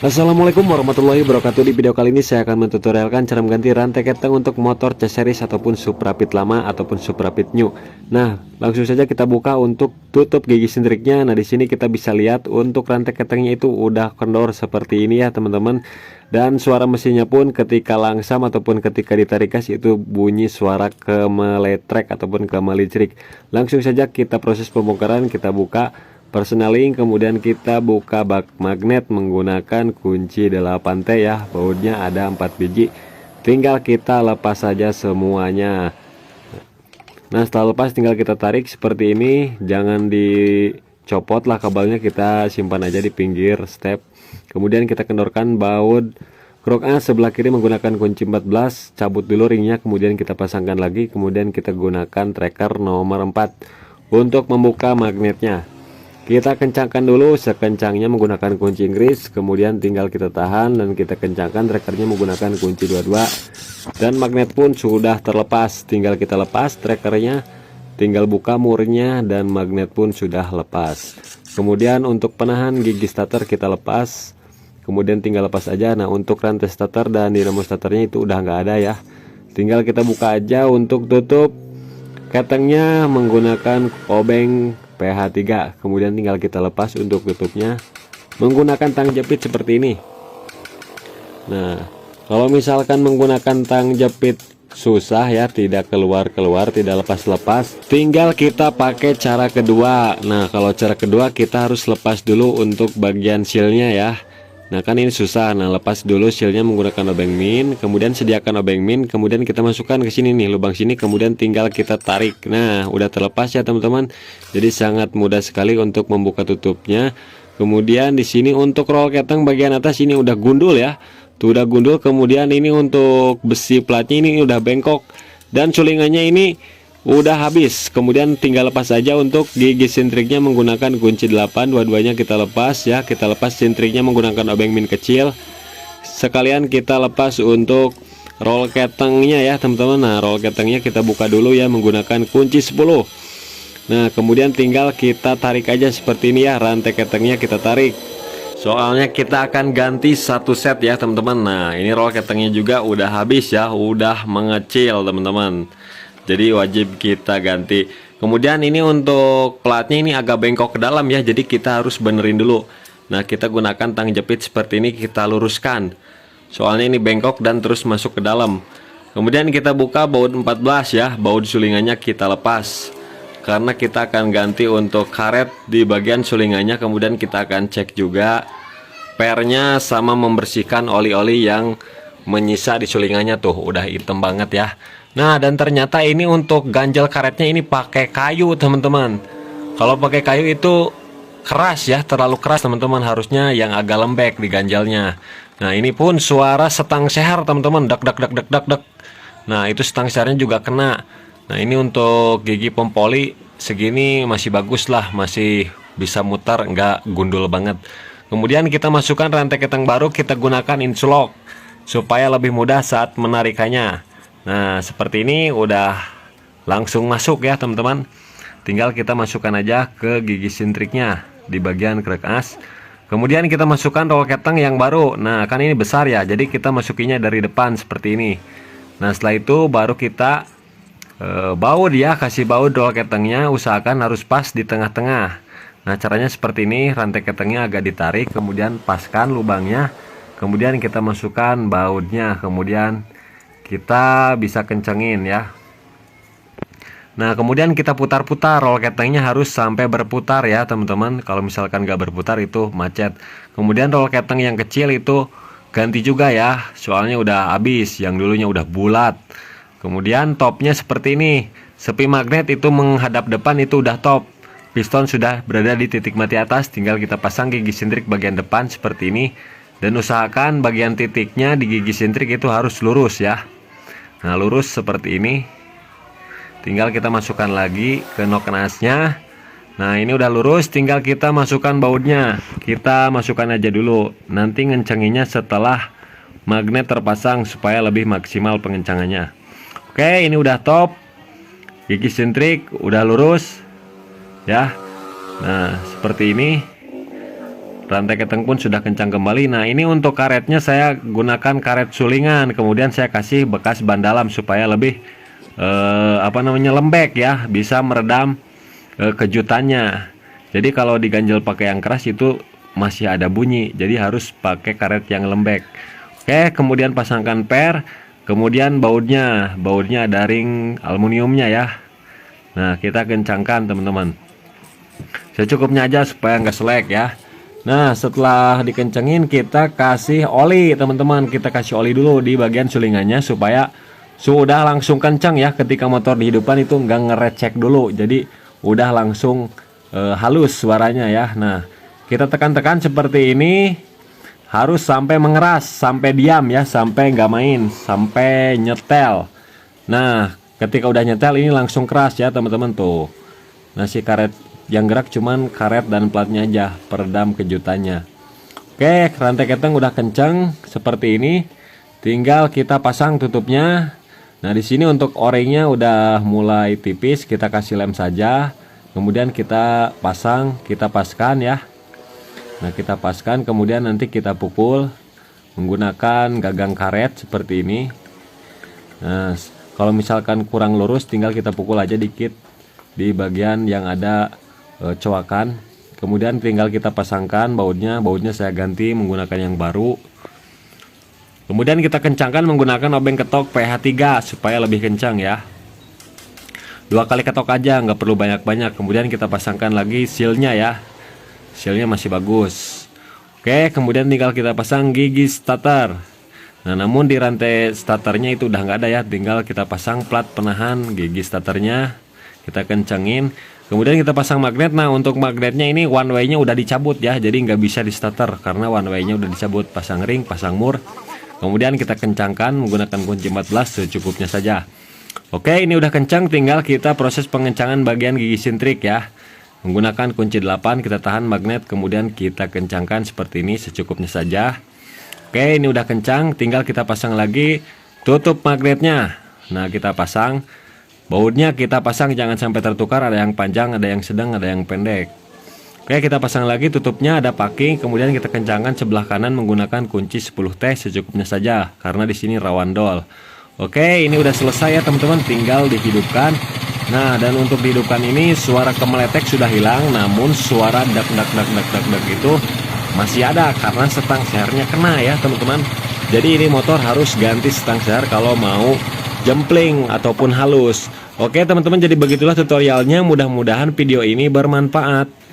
Assalamualaikum warahmatullahi wabarakatuh. Di video kali ini saya akan mentutorialkan cara mengganti rantai keteng untuk motor C-series ataupun Suprapit lama ataupun Suprapit new. Nah, langsung saja kita buka untuk tutup gigi sentriknya. Nah, di sini kita bisa lihat untuk rantai ketengnya itu udah kendor seperti ini ya, teman-teman. Dan suara mesinnya pun ketika langsam ataupun ketika ditarik gas itu bunyi suara kemeletrek ataupun kemelicrik. Langsung saja kita proses pembongkaran, kita buka persneling, kemudian kita buka bak magnet menggunakan kunci 8T ya. Bautnya ada 4 biji, tinggal kita lepas saja semuanya. Nah, setelah lepas tinggal kita tarik seperti ini, jangan dicopot lah kabelnya, kita simpan aja di pinggir step. Kemudian kita kendorkan baut krok A sebelah kiri menggunakan kunci 14, cabut dulu ringnya, kemudian kita pasangkan lagi, kemudian kita gunakan tracker nomor 4 untuk membuka magnetnya. Kita kencangkan dulu sekencangnya menggunakan kunci Inggris, kemudian tinggal kita tahan dan kita kencangkan trackernya menggunakan kunci 22, dan magnet pun sudah terlepas. Tinggal kita lepas trackernya, tinggal buka murnya dan magnet pun sudah lepas. Kemudian untuk penahan gigi starter kita lepas, kemudian tinggal lepas aja. Nah, untuk rantai starter dan dinamo starternya itu udah nggak ada ya, tinggal kita buka aja. Untuk tutup ketengnya menggunakan obeng PH3, kemudian tinggal kita lepas untuk tutupnya menggunakan tang jepit seperti ini. Nah, kalau misalkan menggunakan tang jepit susah ya, tidak keluar-keluar, tidak lepas-lepas, tinggal kita pakai cara kedua. Nah, kalau cara kedua kita harus lepas dulu untuk bagian sealnya ya. Nah, kan ini susah. Nah, lepas dulu sealnya menggunakan obeng min, kemudian sediakan obeng min, kemudian kita masukkan ke sini nih, lubang sini, kemudian tinggal kita tarik. Nah, udah terlepas ya teman-teman. Jadi sangat mudah sekali untuk membuka tutupnya. Kemudian di sini untuk roll keteng bagian atas ini udah gundul ya. Tuh udah gundul. Kemudian ini untuk besi platnya ini udah bengkok dan sulingannya ini udah habis. Kemudian tinggal lepas saja untuk gigi sentriknya menggunakan kunci 8, dua-duanya kita lepas ya. Kita lepas sentriknya menggunakan obeng min kecil, sekalian kita lepas untuk roll ketengnya ya teman-teman. Nah, roll ketengnya kita buka dulu ya menggunakan kunci 10. Nah, kemudian tinggal kita tarik aja seperti ini ya, rantai ketengnya kita tarik. Soalnya kita akan ganti satu set ya teman-teman. Nah, ini roll ketengnya juga udah habis ya, udah mengecil teman-teman. Jadi wajib kita ganti. Kemudian ini untuk platnya ini agak bengkok ke dalam ya, jadi kita harus benerin dulu. Nah, kita gunakan tang jepit seperti ini, kita luruskan. Soalnya ini bengkok dan terus masuk ke dalam. Kemudian kita buka baut 14 ya, baut sulingannya kita lepas. Karena kita akan ganti untuk karet di bagian sulingannya, kemudian kita akan cek juga pernya sama membersihkan oli-oli yang menyisa di sulingannya tuh, udah hitam banget ya. Nah, dan ternyata ini untuk ganjel karetnya ini pakai kayu teman-teman. Kalau pakai kayu itu keras ya, terlalu keras teman-teman, harusnya yang agak lembek di ganjalnya. Nah, ini pun suara setang seher teman-teman, dak dak dak dak dak dak. Nah, itu setang sehernya juga kena. Nah, ini untuk gigi pempoli segini masih bagus lah, masih bisa mutar, nggak gundul banget. Kemudian kita masukkan rantai keteng baru, kita gunakan insulok supaya lebih mudah saat menarikannya. Nah, seperti ini udah langsung masuk ya teman-teman. Tinggal kita masukkan aja ke gigi sentriknya di bagian krek as. Kemudian kita masukkan roll keteng yang baru. Nah, kan ini besar ya, jadi kita masukinya dari depan seperti ini. Nah, setelah itu baru kita baut ya, kasih baut roll ketengnya, usahakan harus pas di tengah-tengah. Nah, caranya seperti ini, rantai ketengnya agak ditarik, kemudian paskan lubangnya, kemudian kita masukkan bautnya, kemudian kita bisa kencengin ya. Nah, kemudian kita putar-putar, roll ketengnya harus sampai berputar ya teman-teman. Kalau misalkan nggak berputar itu macet. Kemudian roll keteng yang kecil itu ganti juga ya, soalnya udah habis, yang dulunya udah bulat. Kemudian topnya seperti ini, sepi magnet itu menghadap depan itu udah top. Piston sudah berada di titik mati atas, tinggal kita pasang gigi sentrik bagian depan seperti ini. Dan usahakan bagian titiknya di gigi sentrik itu harus lurus ya. Nah, lurus seperti ini. Tinggal kita masukkan lagi ke noken asnya. Nah, ini udah lurus, tinggal kita masukkan bautnya. Kita masukkan aja dulu, nanti ngencenginnya setelah magnet terpasang supaya lebih maksimal pengencangannya. Oke, ini udah top. Gigi sentrik udah lurus ya. Nah, seperti ini. rantai keteng pun sudah kencang kembali. Nah, ini untuk karetnya saya gunakan karet sulingan, kemudian saya kasih bekas ban dalam supaya lebih lembek ya, bisa meredam kejutannya. Jadi kalau diganjel pakai yang keras itu masih ada bunyi, jadi harus pakai karet yang lembek. Oke, kemudian pasangkan per, kemudian bautnya ada ring aluminiumnya ya. Nah, kita kencangkan teman-teman, secukupnya aja supaya nggak selek ya. Nah, setelah dikencengin kita kasih oli teman-teman, kita kasih oli dulu di bagian sulingannya supaya sudah langsung kencang ya. Ketika motor dihidupkan itu nggak ngerecek dulu, jadi udah langsung halus suaranya ya. Nah, kita tekan-tekan seperti ini, harus sampai mengeras, sampai diam ya, sampai nggak main, sampai nyetel. Nah, ketika udah nyetel ini langsung keras ya teman-teman tuh. Nah, si karet yang gerak cuman karet dan platnya aja, peredam kejutannya. Oke, rantai keteng udah kenceng seperti ini, tinggal kita pasang tutupnya. Nah, di sini untuk o-ringnya udah mulai tipis, kita kasih lem saja. Kemudian kita pasang, kita paskan ya. Nah, kita paskan, kemudian nanti kita pukul menggunakan gagang karet seperti ini. Nah, kalau misalkan kurang lurus tinggal kita pukul aja dikit di bagian yang ada coakan. Kemudian tinggal kita pasangkan bautnya saya ganti menggunakan yang baru. Kemudian kita kencangkan menggunakan obeng ketok PH3 supaya lebih kencang ya. 2 kali ketok aja, nggak perlu banyak-banyak. Kemudian kita pasangkan lagi sealnya ya, sealnya masih bagus. Oke, kemudian tinggal kita pasang gigi starter. Nah, namun di rantai starternya itu udah nggak ada ya, tinggal kita pasang plat penahan gigi starternya, kita kencengin. Kemudian kita pasang magnet. Nah, untuk magnetnya ini one way-nya udah dicabut ya, jadi nggak bisa di starter karena one way-nya udah dicabut. Pasang ring, pasang mur. Kemudian kita kencangkan menggunakan kunci 14 secukupnya saja. Oke, ini udah kencang, tinggal kita proses pengencangan bagian gigi sintrik ya. Menggunakan kunci 8 kita tahan magnet, kemudian kita kencangkan seperti ini secukupnya saja. Oke, ini udah kencang, tinggal kita pasang lagi tutup magnetnya. Nah, kita pasang. Bautnya kita pasang jangan sampai tertukar, ada yang panjang, ada yang sedang, ada yang pendek. Oke, kita pasang lagi tutupnya, ada packing, kemudian kita kencangkan sebelah kanan menggunakan kunci 10T secukupnya saja karena di sini rawan dol. Oke, ini udah selesai ya teman-teman, tinggal dihidupkan. Nah, dan untuk dihidupkan ini suara kemeletek sudah hilang, namun suara dak itu masih ada karena setang sehernya kena ya teman-teman. Jadi ini motor harus ganti setang seher kalau mau jempling ataupun halus. Oke teman-teman, jadi begitulah tutorialnya, mudah-mudahan video ini bermanfaat.